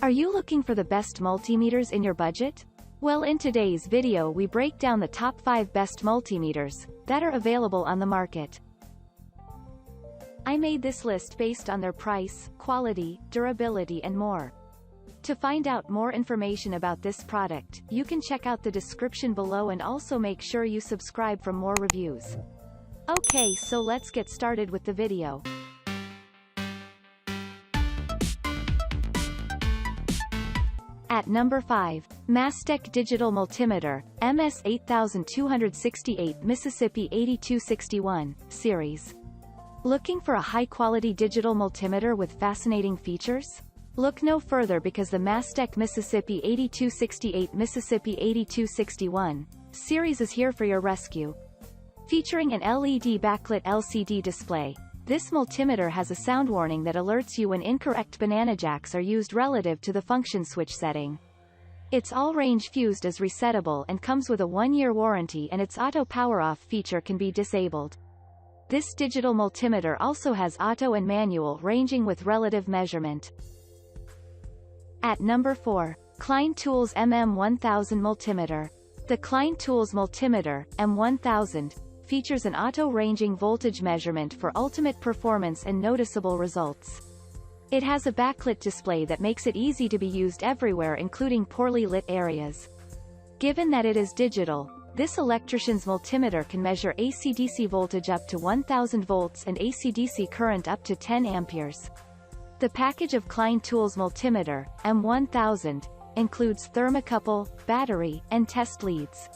Are you looking for the best multimeters in your budget? Well, in today's video we break down the top 5 best multimeters that are available on the market. I made this list based on their price, quality, durability and more. To find out more information about this product, you can check out the description below and also make sure you subscribe for more reviews. Okay, so let's get started with the video. At number 5, Mastech Digital Multimeter, MS8268 Mississippi 8261, Series. Looking for a high-quality digital multimeter with fascinating features? Look no further because the Mastech Mississippi 8268 Mississippi 8261, Series is here for your rescue. Featuring an LED backlit LCD display, this multimeter has a sound warning that alerts you when incorrect banana jacks are used relative to the function switch setting. Its all-range fused is resettable and comes with a 1-year warranty, and its auto power-off feature can be disabled. This digital multimeter also has auto and manual ranging with relative measurement. At number 4, Klein Tools MM1000 Multimeter. The Klein Tools Multimeter, M1000, features an auto-ranging voltage measurement for ultimate performance and noticeable results. It has a backlit display that makes it easy to be used everywhere, including poorly lit areas. Given that it is digital, this electrician's multimeter can measure AC/DC voltage up to 1000 volts and AC/DC current up to 10 amperes. The package of Klein Tools Multimeter, M1000, includes thermocouple, battery, and test leads.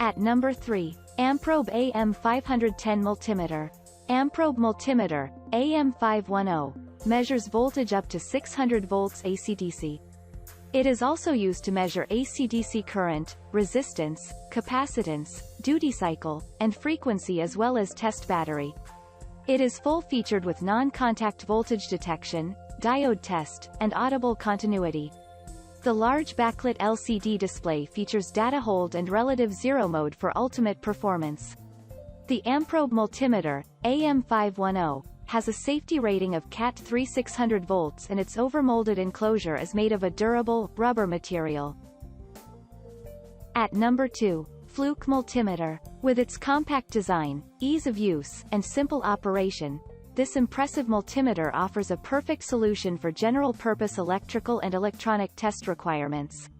At number 3, Amprobe AM510 Multimeter. Amprobe Multimeter, AM510, measures voltage up to 600 volts AC/DC. It is also used to measure AC/DC current, resistance, capacitance, duty cycle, and frequency, as well as test battery. It is full-featured with non-contact voltage detection, diode test, and audible continuity. The large backlit LCD display features data hold and relative zero mode for ultimate performance. The Amprobe Multimeter, AM510, has a safety rating of Cat 3 600 volts, and its overmolded enclosure is made of a durable, rubber material. At number 2, Fluke Multimeter. With its compact design, ease of use, and simple operation, this impressive multimeter offers a perfect solution for general-purpose electrical and electronic test requirements.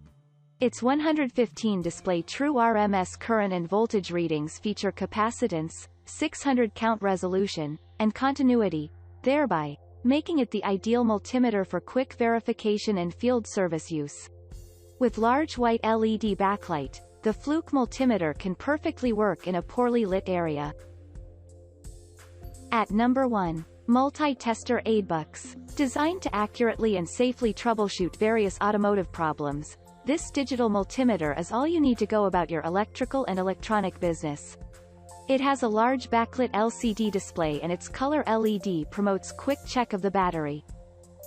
Its 115 display true RMS current and voltage readings feature capacitance, 600 count resolution, and continuity, thereby making it the ideal multimeter for quick verification and field service use. With large white LED backlight, the Fluke Multimeter can perfectly work in a poorly lit area. At number 1, MultiTester Aidbucks. Designed to accurately and safely troubleshoot various automotive problems, this digital multimeter is all you need to go about your electrical and electronic business. It has a large backlit LCD display, and its color LED promotes quick check of the battery.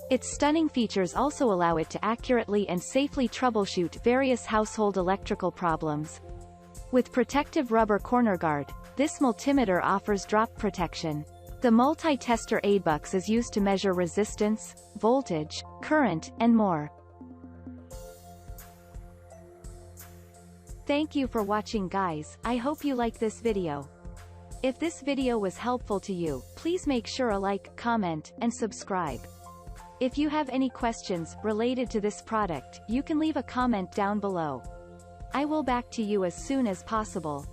Its stunning features also allow it to accurately and safely troubleshoot various household electrical problems. With protective rubber corner guard, this multimeter offers drop protection. The MultiTester Aidbucks is used to measure resistance, voltage, current, and more. Thank you for watching, guys. I hope you like this video. If this video was helpful to you, please make sure to like, comment, and subscribe. If you have any questions related to this product, you can leave a comment down below. I will back to you as soon as possible.